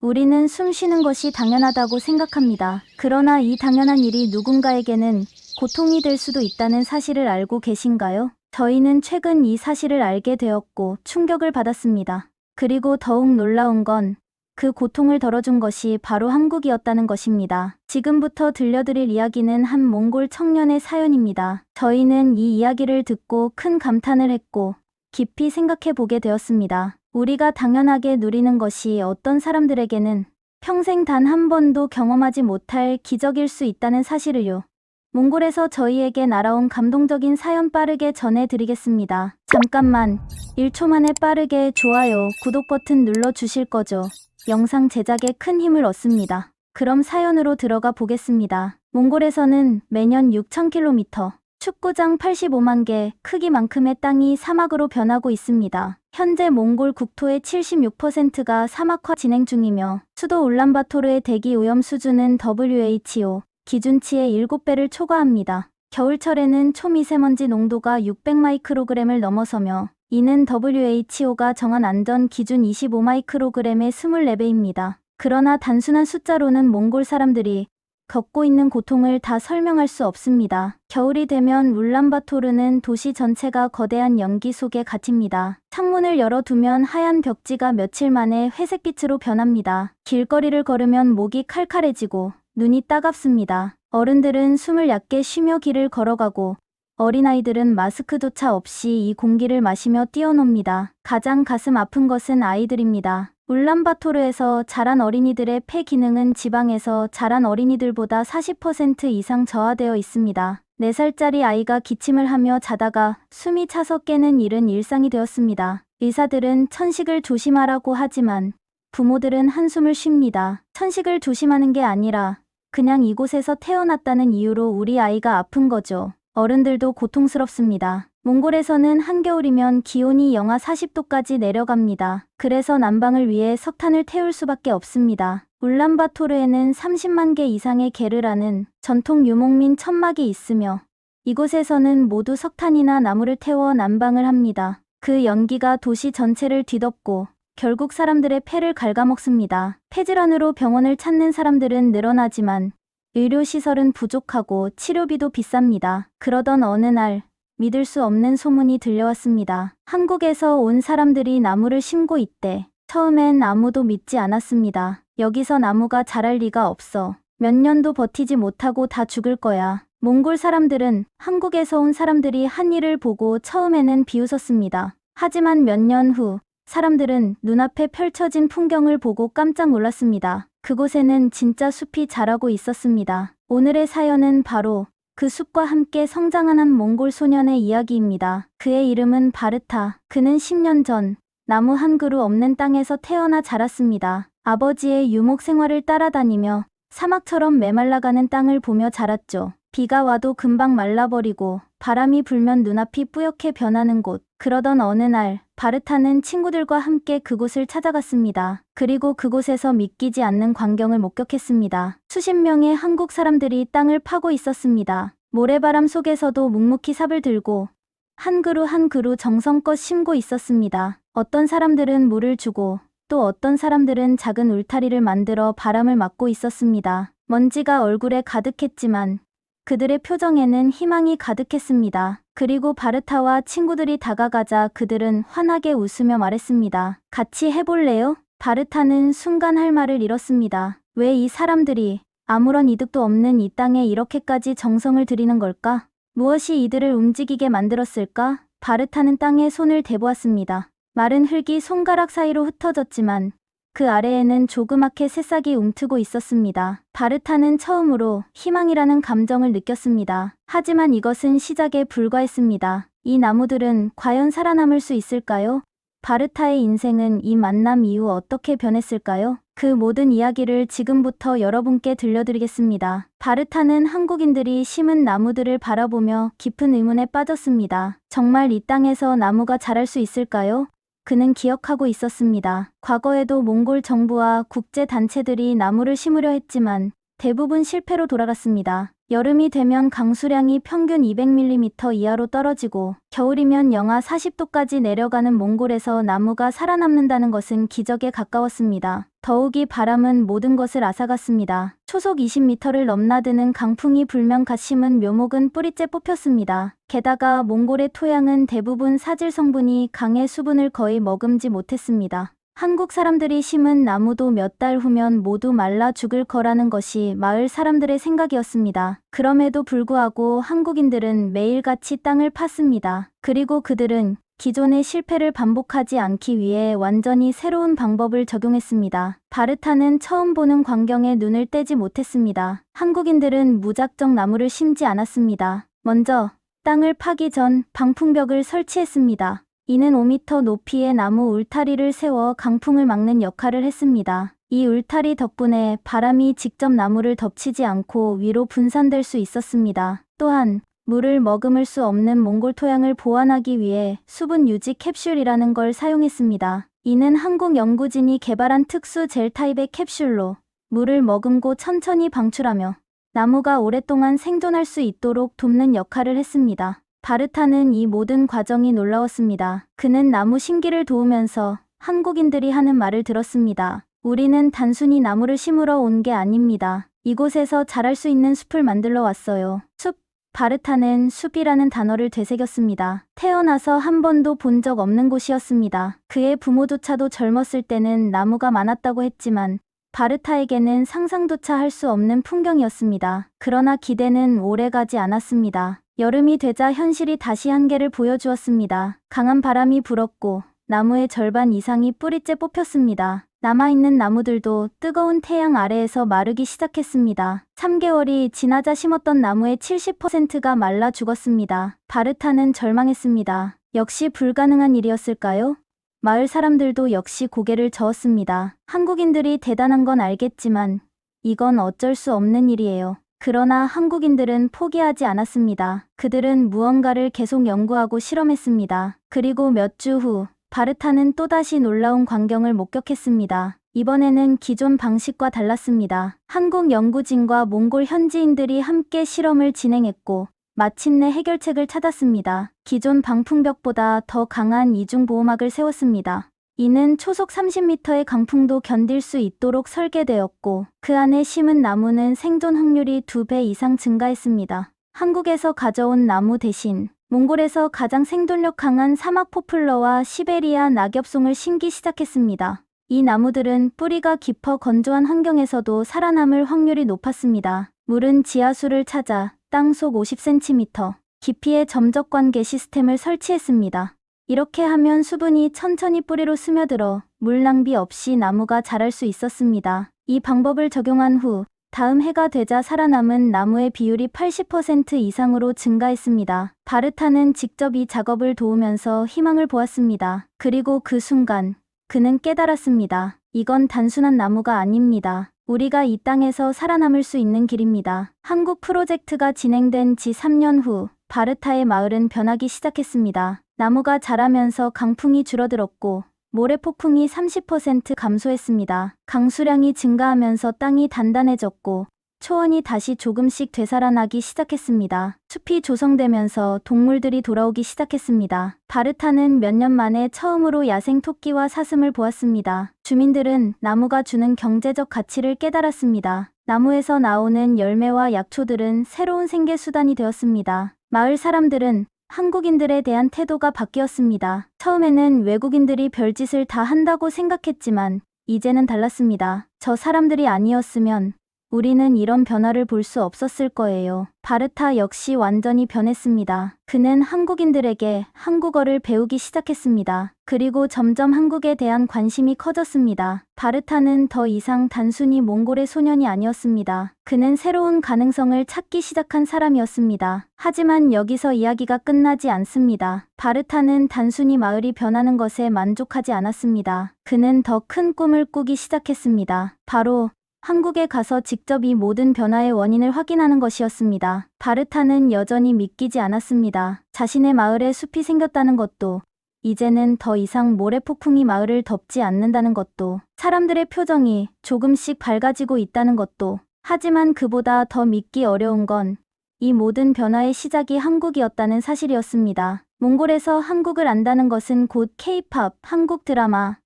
우리는 숨 쉬는 것이 당연하다고 생각합니다. 그러나 이 당연한 일이 누군가에게는 고통이 될 수도 있다는 사실을 알고 계신가요? 저희는 최근 이 사실을 알게 되었고 충격을 받았습니다. 그리고 더욱 놀라운 건 그 고통을 덜어준 것이 바로 한국이었다는 것입니다. 지금부터 들려드릴 이야기는 한 몽골 청년의 사연입니다. 저희는 이 이야기를 듣고 큰 감탄을 했고 깊이 생각해 보게 되었습니다. 우리가 당연하게 누리는 것이 어떤 사람들에게는 평생 단 한 번도 경험하지 못할 기적일 수 있다는 사실을요. 몽골에서 저희에게 날아온 감동적인 사연 빠르게 전해드리겠습니다. 잠깐만, 1초 만에 빠르게 좋아요, 구독 버튼 눌러주실 거죠? 영상 제작에 큰 힘을 얻습니다. 그럼 사연으로 들어가 보겠습니다. 몽골에서는 매년 6,000km, 축구장 85만 개 크기만큼의 땅이 사막으로 변하고 있습니다. 현재 몽골 국토의 76%가 사막화 진행 중이며 수도 울란바토르의 대기 오염 수준은 WHO 기준치의 7배를 초과합니다. 겨울철에는 초미세먼지 농도가 600마이크로그램을 넘어서며 이는 WHO가 정한 안전 기준 25마이크로그램의 24배입니다. 그러나 단순한 숫자로는 몽골 사람들이 겪고 있는 고통을 다 설명할 수 없습니다. 겨울이 되면 울란바토르는 도시 전체가 거대한 연기 속에 갇힙니다. 창문을 열어두면 하얀 벽지가 며칠 만에 회색빛으로 변합니다. 길거리를 걸으면 목이 칼칼해지고 눈이 따갑습니다. 어른들은 숨을 얕게 쉬며 길을 걸어가고 어린아이들은 마스크조차 없이 이 공기를 마시며 뛰어놉니다. 가장 가슴 아픈 것은 아이들입니다. 울란바토르에서 자란 어린이들의 폐 기능은 지방에서 자란 어린이들보다 40% 이상 저하되어 있습니다. 4살짜리 아이가 기침을 하며 자다가 숨이 차서 깨는 일은 일상이 되었습니다. 의사들은 천식을 조심하라고 하지만 부모들은 한숨을 쉽니다. 천식을 조심하는 게 아니라 그냥 이곳에서 태어났다는 이유로 우리 아이가 아픈 거죠. 어른들도 고통스럽습니다. 몽골에서는 한겨울이면 기온이 영하 40도까지 내려갑니다. 그래서 난방을 위해 석탄을 태울 수밖에 없습니다. 울란바토르에는 30만 개 이상의 게르라는 전통 유목민 천막이 있으며 이곳에서는 모두 석탄이나 나무를 태워 난방을 합니다. 그 연기가 도시 전체를 뒤덮고 결국 사람들의 폐를 갉아먹습니다. 폐질환으로 병원을 찾는 사람들은 늘어나지만 의료시설은 부족하고 치료비도 비쌉니다. 그러던 어느 날 믿을 수 없는 소문이 들려왔습니다. 한국에서 온 사람들이 나무를 심고 있대. 처음엔 아무도 믿지 않았습니다. 여기서 나무가 자랄 리가 없어. 몇 년도 버티지 못하고 다 죽을 거야. 몽골 사람들은 한국에서 온 사람들이 한 일을 보고 처음에는 비웃었습니다. 하지만 몇 년 후 사람들은 눈앞에 펼쳐진 풍경을 보고 깜짝 놀랐습니다. 그곳에는 진짜 숲이 자라고 있었습니다. 오늘의 사연은 바로 그 숲과 함께 성장한 한 몽골 소년의 이야기입니다. 그의 이름은 바르타. 그는 10년 전 나무 한 그루 없는 땅에서 태어나 자랐습니다. 아버지의 유목 생활을 따라다니며 사막처럼 메말라가는 땅을 보며 자랐죠. 비가 와도 금방 말라버리고 바람이 불면 눈앞이 뿌옇게 변하는 곳. 그러던 어느 날 바르타는 친구들과 함께 그곳을 찾아갔습니다. 그리고 그곳에서 믿기지 않는 광경을 목격했습니다. 수십 명의 한국 사람들이 땅을 파고 있었습니다. 모래바람 속에서도 묵묵히 삽을 들고 한 그루 한 그루 정성껏 심고 있었습니다. 어떤 사람들은 물을 주고 또 어떤 사람들은 작은 울타리를 만들어 바람을 막고 있었습니다. 먼지가 얼굴에 가득했지만 그들의 표정에는 희망이 가득했습니다. 그리고 바르타와 친구들이 다가가자 그들은 환하게 웃으며 말했습니다. 같이 해볼래요? 바르타는 순간 할 말을 잃었습니다. 왜 이 사람들이 아무런 이득도 없는 이 땅에 이렇게까지 정성을 들이는 걸까? 무엇이 이들을 움직이게 만들었을까? 바르타는 땅에 손을 대보았습니다. 마른 흙이 손가락 사이로 흩어졌지만 그 아래에는 조그맣게 새싹이 움트고 있었습니다. 바르타는 처음으로 희망이라는 감정을 느꼈습니다. 하지만 이것은 시작에 불과했습니다. 이 나무들은 과연 살아남을 수 있을까요? 바르타의 인생은 이 만남 이후 어떻게 변했을까요? 그 모든 이야기를 지금부터 여러분께 들려드리겠습니다. 바르타는 한국인들이 심은 나무들을 바라보며 깊은 의문에 빠졌습니다. 정말 이 땅에서 나무가 자랄 수 있을까요? 그는 기억하고 있었습니다. 과거에도 몽골 정부와 국제 단체들이 나무를 심으려 했지만 대부분 실패로 돌아갔습니다. 여름이 되면 강수량이 평균 200mm 이하로 떨어지고 겨울이면 영하 40도까지 내려가는 몽골에서 나무가 살아남는다는 것은 기적에 가까웠습니다. 더욱이 바람은 모든 것을 앗아갔습니다. 초속 20m를 넘나드는 강풍이 불면 갓 심은 묘목은 뿌리째 뽑혔습니다. 게다가 몽골의 토양은 대부분 사질 성분이 강해 수분을 거의 머금지 못했습니다. 한국 사람들이 심은 나무도 몇 달 후면 모두 말라 죽을 거라는 것이 마을 사람들의 생각이었습니다. 그럼에도 불구하고 한국인들은 매일같이 땅을 팠습니다. 그리고 그들은 기존의 실패를 반복하지 않기 위해 완전히 새로운 방법을 적용했습니다. 바르타는 처음 보는 광경에 눈을 떼지 못했습니다. 한국인들은 무작정 나무를 심지 않았습니다. 먼저 땅을 파기 전 방풍벽을 설치했습니다. 이는 5m 높이의 나무 울타리를 세워 강풍을 막는 역할을 했습니다. 이 울타리 덕분에 바람이 직접 나무를 덮치지 않고 위로 분산될 수 있었습니다. 또한 물을 머금을 수 없는 몽골 토양을 보완하기 위해 수분 유지 캡슐이라는 걸 사용했습니다. 이는 한국 연구진이 개발한 특수 젤 타입의 캡슐로 물을 머금고 천천히 방출하며 나무가 오랫동안 생존할 수 있도록 돕는 역할을 했습니다. 바르타는 이 모든 과정이 놀라웠습니다. 그는 나무 심기를 도우면서 한국인들이 하는 말을 들었습니다. 우리는 단순히 나무를 심으러 온 게 아닙니다. 이곳에서 자랄 수 있는 숲을 만들러 왔어요. 숲. 바르타는 숲이라는 단어를 되새겼습니다. 태어나서 한 번도 본 적 없는 곳이었습니다. 그의 부모조차도 젊었을 때는 나무가 많았다고 했지만 바르타에게는 상상조차 할 수 없는 풍경이었습니다. 그러나 기대는 오래가지 않았습니다. 여름이 되자 현실이 다시 한계를 보여주었습니다. 강한 바람이 불었고 나무의 절반 이상이 뿌리째 뽑혔습니다. 남아있는 나무들도 뜨거운 태양 아래에서 마르기 시작했습니다. 3개월이 지나자 심었던 나무의 70%가 말라 죽었습니다. 바르타는 절망했습니다. 역시 불가능한 일이었을까요? 마을 사람들도 역시 고개를 저었습니다. 한국인들이 대단한 건 알겠지만 이건 어쩔 수 없는 일이에요. 그러나 한국인들은 포기하지 않았습니다. 그들은 무언가를 계속 연구하고 실험했습니다. 그리고 몇 주 후 바르타는 또다시 놀라운 광경을 목격했습니다. 이번에는 기존 방식과 달랐습니다. 한국 연구진과 몽골 현지인들이 함께 실험을 진행했고 마침내 해결책을 찾았습니다. 기존 방풍벽보다 더 강한 이중보호막을 세웠습니다. 이는 초속 30m의 강풍도 견딜 수 있도록 설계되었고 그 안에 심은 나무는 생존 확률이 2배 이상 증가했습니다. 한국에서 가져온 나무 대신 몽골에서 가장 생존력 강한 사막 포플러와 시베리아 낙엽송을 심기 시작했습니다. 이 나무들은 뿌리가 깊어 건조한 환경에서도 살아남을 확률이 높았습니다. 물은 지하수를 찾아 땅속 50cm 깊이의 점적관계 시스템을 설치했습니다. 이렇게 하면 수분이 천천히 뿌리로 스며들어 물 낭비 없이 나무가 자랄 수 있었습니다. 이 방법을 적용한 후 다음 해가 되자 살아남은 나무의 비율이 80% 이상으로 증가했습니다. 바르타는 직접 이 작업을 도우면서 희망을 보았습니다. 그리고 그 순간 그는 깨달았습니다. 이건 단순한 나무가 아닙니다. 우리가 이 땅에서 살아남을 수 있는 길입니다. 한국 프로젝트가 진행된 지 3년 후 바르타의 마을은 변하기 시작했습니다. 나무가 자라면서 강풍이 줄어들었고 모래폭풍이 30% 감소했습니다. 강수량이 증가하면서 땅이 단단해졌고 초원이 다시 조금씩 되살아나기 시작했습니다. 숲이 조성되면서 동물들이 돌아오기 시작했습니다. 바르타는 몇 년 만에 처음으로 야생 토끼와 사슴을 보았습니다. 주민들은 나무가 주는 경제적 가치를 깨달았습니다. 나무에서 나오는 열매와 약초들은 새로운 생계 수단이 되었습니다. 마을 사람들은 한국인들에 대한 태도가 바뀌었습니다. 처음에는 외국인들이 별짓을 다 한다고 생각했지만 이제는 달랐습니다. 저 사람들이 아니었으면 우리는 이런 변화를 볼 수 없었을 거예요. 바르타 역시 완전히 변했습니다. 그는 한국인들에게 한국어를 배우기 시작했습니다. 그리고 점점 한국에 대한 관심이 커졌습니다. 바르타는 더 이상 단순히 몽골의 소년이 아니었습니다. 그는 새로운 가능성을 찾기 시작한 사람이었습니다. 하지만 여기서 이야기가 끝나지 않습니다. 바르타는 단순히 마을이 변하는 것에 만족하지 않았습니다. 그는 더 큰 꿈을 꾸기 시작했습니다. 바로 한국에 가서 직접 이 모든 변화의 원인을 확인하는 것이었습니다. 바르타는 여전히 믿기지 않았습니다. 자신의 마을에 숲이 생겼다는 것도, 이제는 더 이상 모래폭풍이 마을을 덮지 않는다는 것도, 사람들의 표정이 조금씩 밝아지고 있다는 것도, 하지만 그보다 더 믿기 어려운 건 이 모든 변화의 시작이 한국이었다는 사실이었습니다. 몽골에서 한국을 안다는 것은 곧 K-팝, 한국 드라마,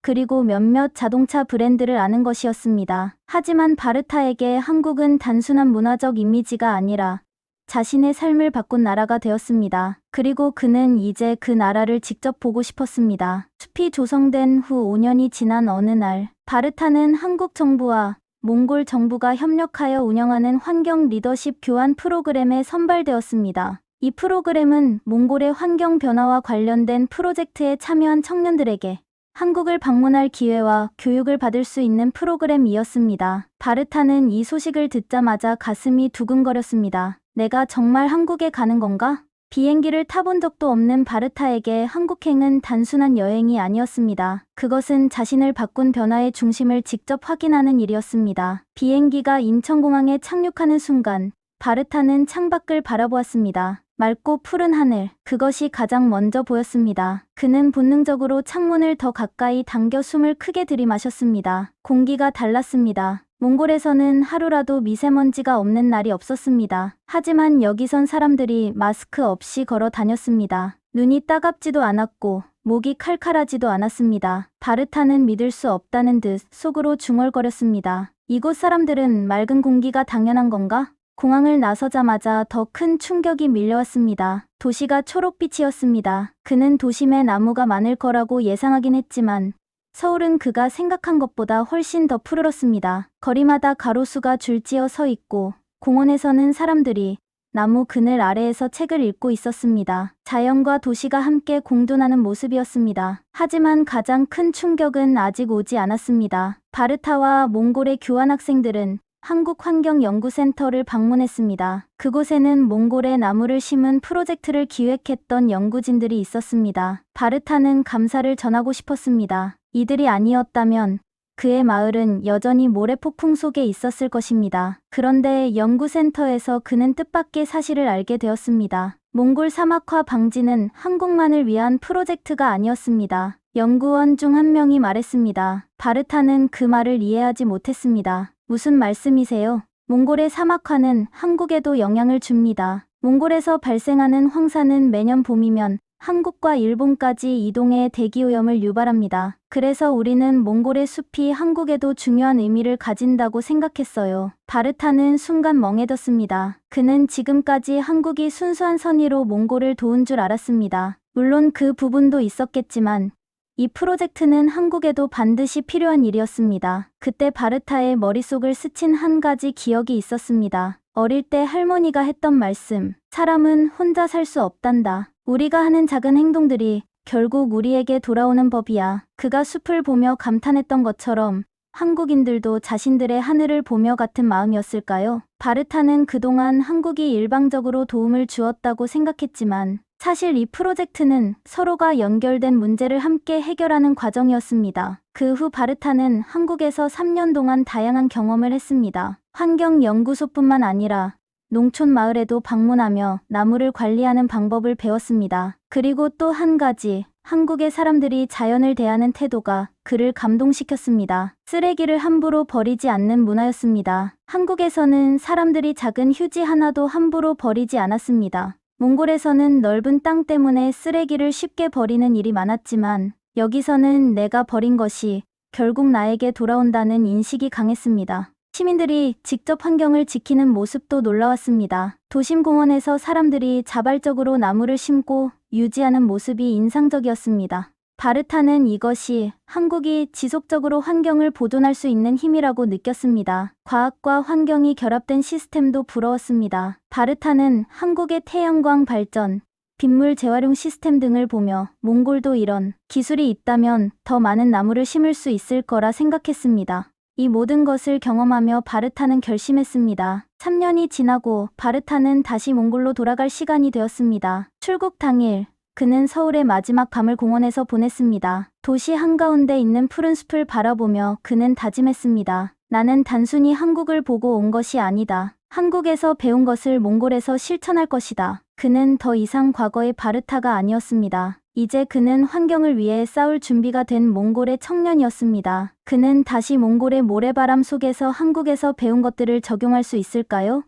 그리고 몇몇 자동차 브랜드를 아는 것이었습니다. 하지만 바르타에게 한국은 단순한 문화적 이미지가 아니라 자신의 삶을 바꾼 나라가 되었습니다. 그리고 그는 이제 그 나라를 직접 보고 싶었습니다. 숲이 조성된 후 5년이 지난 어느 날, 바르타는 한국 정부와 몽골 정부가 협력하여 운영하는 환경 리더십 교환 프로그램에 선발되었습니다. 이 프로그램은 몽골의 환경 변화와 관련된 프로젝트에 참여한 청년들에게 한국을 방문할 기회와 교육을 받을 수 있는 프로그램이었습니다. 바르타는 이 소식을 듣자마자 가슴이 두근거렸습니다. 내가 정말 한국에 가는 건가? 비행기를 타본 적도 없는 바르타에게 한국행은 단순한 여행이 아니었습니다. 그것은 자신을 바꾼 변화의 중심을 직접 확인하는 일이었습니다. 비행기가 인천공항에 착륙하는 순간 바르타는 창밖을 바라보았습니다. 맑고 푸른 하늘, 그것이 가장 먼저 보였습니다. 그는 본능적으로 창문을 더 가까이 당겨 숨을 크게 들이마셨습니다. 공기가 달랐습니다. 몽골에서는 하루라도 미세먼지가 없는 날이 없었습니다. 하지만 여기선 사람들이 마스크 없이 걸어 다녔습니다. 눈이 따갑지도 않았고 목이 칼칼하지도 않았습니다. 바르타는 믿을 수 없다는 듯 속으로 중얼거렸습니다. 이곳 사람들은 맑은 공기가 당연한 건가? 공항을 나서자마자 더 큰 충격이 밀려왔습니다. 도시가 초록빛이었습니다. 그는 도심에 나무가 많을 거라고 예상하긴 했지만 서울은 그가 생각한 것보다 훨씬 더 푸르렀습니다. 거리마다 가로수가 줄지어 서 있고 공원에서는 사람들이 나무 그늘 아래에서 책을 읽고 있었습니다. 자연과 도시가 함께 공존하는 모습이었습니다. 하지만 가장 큰 충격은 아직 오지 않았습니다. 바르타와 몽골의 교환학생들은 한국환경연구센터를 방문했습니다. 그곳에는 몽골에 나무를 심은 프로젝트를 기획했던 연구진들이 있었습니다. 바르타는 감사를 전하고 싶었습니다. 이들이 아니었다면 그의 마을은 여전히 모래폭풍 속에 있었을 것입니다. 그런데 연구센터에서 그는 뜻밖의 사실을 알게 되었습니다. 몽골 사막화 방지는 한국만을 위한 프로젝트가 아니었습니다. 연구원 중 한 명이 말했습니다. 바르타는 그 말을 이해하지 못했습니다. 무슨 말씀이세요? 몽골의 사막화는 한국에도 영향을 줍니다. 몽골에서 발생하는 황사는 매년 봄이면 한국과 일본까지 이동해 대기오염을 유발합니다. 그래서 우리는 몽골의 숲이 한국에도 중요한 의미를 가진다고 생각했어요. 바르타는 순간 멍해졌습니다. 그는 지금까지 한국이 순수한 선의로 몽골을 도운 줄 알았습니다. 물론 그 부분도 있었겠지만 이 프로젝트는 한국에도 반드시 필요한 일이었습니다. 그때 바르타의 머릿속을 스친 한 가지 기억이 있었습니다. 어릴 때 할머니가 했던 말씀, 사람은 혼자 살 수 없단다. 우리가 하는 작은 행동들이 결국 우리에게 돌아오는 법이야. 그가 숲을 보며 감탄했던 것처럼 한국인들도 자신들의 하늘을 보며 같은 마음이었을까요? 바르타는 그동안 한국이 일방적으로 도움을 주었다고 생각했지만 사실 이 프로젝트는 서로가 연결된 문제를 함께 해결하는 과정이었습니다. 그 후 바르타는 한국에서 3년 동안 다양한 경험을 했습니다. 환경연구소뿐만 아니라 농촌 마을에도 방문하며 나무를 관리하는 방법을 배웠습니다. 그리고 또 한 가지, 한국의 사람들이 자연을 대하는 태도가 그를 감동시켰습니다. 쓰레기를 함부로 버리지 않는 문화였습니다. 한국에서는 사람들이 작은 휴지 하나도 함부로 버리지 않았습니다. 몽골에서는 넓은 땅 때문에 쓰레기를 쉽게 버리는 일이 많았지만 여기서는 내가 버린 것이 결국 나에게 돌아온다는 인식이 강했습니다. 시민들이 직접 환경을 지키는 모습도 놀라웠습니다. 도심 공원에서 사람들이 자발적으로 나무를 심고 유지하는 모습이 인상적이었습니다. 바르타는 이것이 한국이 지속적으로 환경을 보존할 수 있는 힘이라고 느꼈습니다. 과학과 환경이 결합된 시스템도 부러웠습니다. 바르타는 한국의 태양광 발전, 빗물 재활용 시스템 등을 보며 몽골도 이런 기술이 있다면 더 많은 나무를 심을 수 있을 거라 생각했습니다. 이 모든 것을 경험하며 바르타는 결심했습니다. 3년이 지나고 바르타는 다시 몽골로 돌아갈 시간이 되었습니다. 출국 당일, 그는 서울의 마지막 밤을 공원에서 보냈습니다. 도시 한가운데 있는 푸른 숲을 바라보며 그는 다짐했습니다. 나는 단순히 한국을 보고 온 것이 아니다. 한국에서 배운 것을 몽골에서 실천할 것이다. 그는 더 이상 과거의 바르타가 아니었습니다. 이제 그는 환경을 위해 싸울 준비가 된 몽골의 청년이었습니다. 그는 다시 몽골의 모래바람 속에서 한국에서 배운 것들을 적용할 수 있을까요?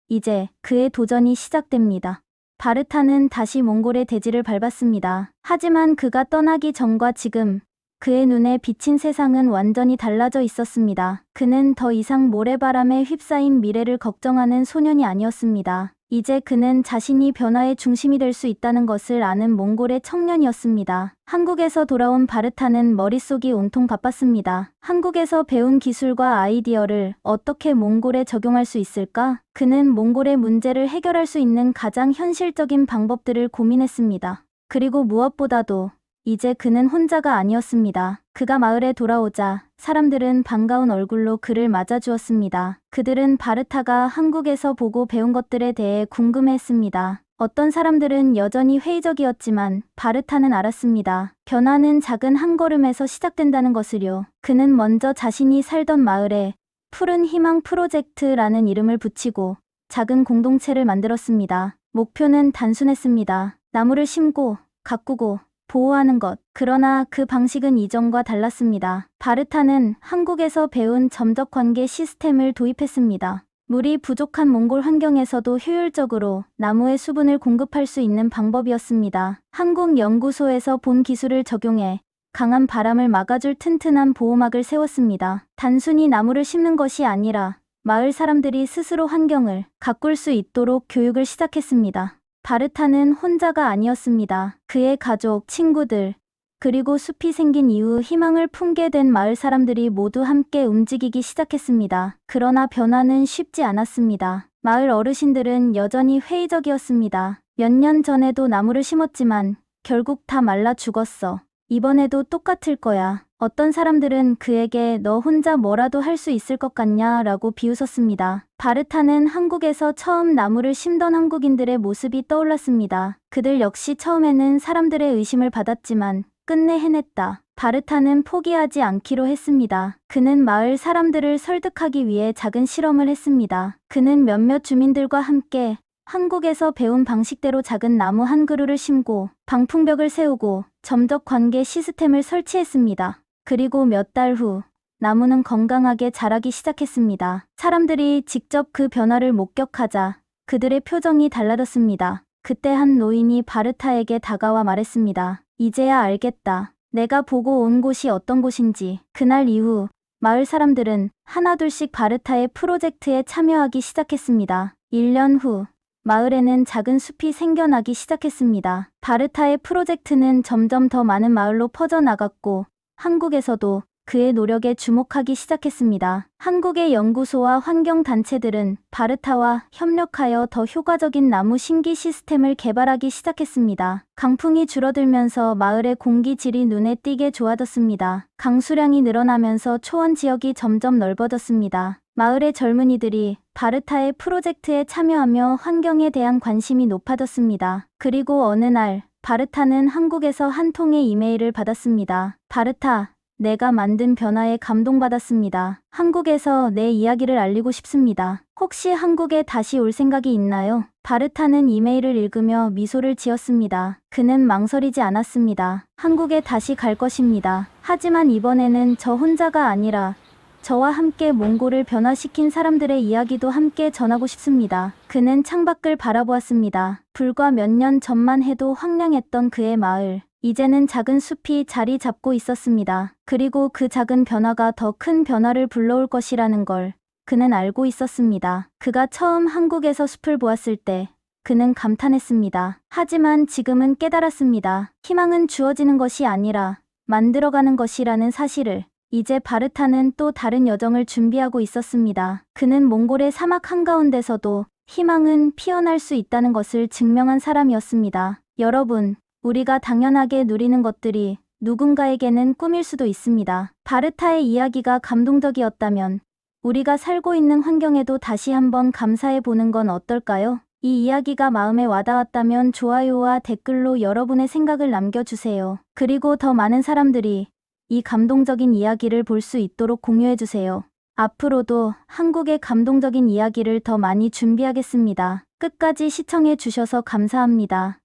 이제 그의 도전이 시작됩니다. 바르타는 다시 몽골의 대지를 밟았습니다. 하지만 그가 떠나기 전과 지금 그의 눈에 비친 세상은 완전히 달라져 있었습니다. 그는 더 이상 모래바람에 휩싸인 미래를 걱정하는 소년이 아니었습니다. 이제 그는 자신이 변화의 중심이 될 수 있다는 것을 아는 몽골의 청년이었습니다. 한국에서 돌아온 바르타는 머릿속이 온통 바빴습니다. 한국에서 배운 기술과 아이디어를 어떻게 몽골에 적용할 수 있을까? 그는 몽골의 문제를 해결할 수 있는 가장 현실적인 방법들을 고민했습니다. 그리고 무엇보다도 이제 그는 혼자가 아니었습니다. 그가 마을에 돌아오자 사람들은 반가운 얼굴로 그를 맞아주었습니다. 그들은 바르타가 한국에서 보고 배운 것들에 대해 궁금해했습니다. 어떤 사람들은 여전히 회의적이었지만 바르타는 알았습니다. 변화는 작은 한 걸음에서 시작된다는 것을요. 그는 먼저 자신이 살던 마을에 푸른 희망 프로젝트라는 이름을 붙이고 작은 공동체를 만들었습니다. 목표는 단순했습니다. 나무를 심고 가꾸고 보호하는 것. 그러나 그 방식은 이전과 달랐습니다. 바르타는 한국에서 배운 점적관계 시스템을 도입했습니다. 물이 부족한 몽골 환경에서도 효율적으로 나무의 수분을 공급할 수 있는 방법이었습니다. 한국 연구소에서 본 기술을 적용해 강한 바람을 막아줄 튼튼한 보호막을 세웠습니다. 단순히 나무를 심는 것이 아니라 마을 사람들이 스스로 환경을 가꿀 수 있도록 교육을 시작했습니다. 바르타는 혼자가 아니었습니다. 그의 가족, 친구들, 그리고 숲이 생긴 이후 희망을 품게 된 마을 사람들이 모두 함께 움직이기 시작했습니다. 그러나 변화는 쉽지 않았습니다. 마을 어르신들은 여전히 회의적이었습니다. 몇 년 전에도 나무를 심었지만 결국 다 말라 죽었어. 이번에도 똑같을 거야. 어떤 사람들은 그에게 너 혼자 뭐라도 할 수 있을 것 같냐 라고 비웃었습니다. 바르타는 한국에서 처음 나무를 심던 한국인들의 모습이 떠올랐습니다. 그들 역시 처음에는 사람들의 의심을 받았지만 끝내 해냈다. 바르타는 포기하지 않기로 했습니다. 그는 마을 사람들을 설득하기 위해 작은 실험을 했습니다. 그는 몇몇 주민들과 함께 한국에서 배운 방식대로 작은 나무 한 그루를 심고 방풍벽을 세우고 점적 관계 시스템을 설치했습니다. 그리고 몇 달 후 나무는 건강하게 자라기 시작했습니다. 사람들이 직접 그 변화를 목격하자 그들의 표정이 달라졌습니다. 그때 한 노인이 바르타에게 다가와 말했습니다. 이제야 알겠다. 내가 보고 온 곳이 어떤 곳인지. 그날 이후 마을 사람들은 하나둘씩 바르타의 프로젝트에 참여하기 시작했습니다. 1년 후 마을에는 작은 숲이 생겨나기 시작했습니다. 바르타의 프로젝트는 점점 더 많은 마을로 퍼져나갔고 한국에서도 그의 노력에 주목하기 시작했습니다. 한국의 연구소와 환경단체들은 바르타와 협력하여 더 효과적인 나무 심기 시스템을 개발하기 시작했습니다. 강풍이 줄어들면서 마을의 공기질이 눈에 띄게 좋아졌습니다. 강수량이 늘어나면서 초원 지역이 점점 넓어졌습니다. 마을의 젊은이들이 바르타의 프로젝트에 참여하며 환경에 대한 관심이 높아졌습니다. 그리고 어느 날 바르타는 한국에서 한 통의 이메일을 받았습니다. 바르타, 내가 만든 변화에 감동받았습니다. 한국에서 내 이야기를 알리고 싶습니다. 혹시 한국에 다시 올 생각이 있나요? 바르타는 이메일을 읽으며 미소를 지었습니다. 그는 망설이지 않았습니다. 한국에 다시 갈 것입니다. 하지만 이번에는 저 혼자가 아니라 저와 함께 몽골을 변화시킨 사람들의 이야기도 함께 전하고 싶습니다. 그는 창밖을 바라보았습니다. 불과 몇 년 전만 해도 황량했던 그의 마을. 이제는 작은 숲이 자리 잡고 있었습니다. 그리고 그 작은 변화가 더 큰 변화를 불러올 것이라는 걸 그는 알고 있었습니다. 그가 처음 한국에서 숲을 보았을 때 그는 감탄했습니다. 하지만 지금은 깨달았습니다. 희망은 주어지는 것이 아니라 만들어가는 것이라는 사실을. 이제 바르타는 또 다른 여정을 준비하고 있었습니다. 그는 몽골의 사막 한가운데서도 희망은 피어날 수 있다는 것을 증명한 사람이었습니다. 여러분, 우리가 당연하게 누리는 것들이 누군가에게는 꿈일 수도 있습니다. 바르타의 이야기가 감동적이었다면 우리가 살고 있는 환경에도 다시 한번 감사해 보는 건 어떨까요? 이 이야기가 마음에 와닿았다면 좋아요와 댓글로 여러분의 생각을 남겨주세요. 그리고 더 많은 사람들이 이 감동적인 이야기를 볼 수 있도록 공유해주세요. 앞으로도 한국의 감동적인 이야기를 더 많이 준비하겠습니다. 끝까지 시청해 주셔서 감사합니다.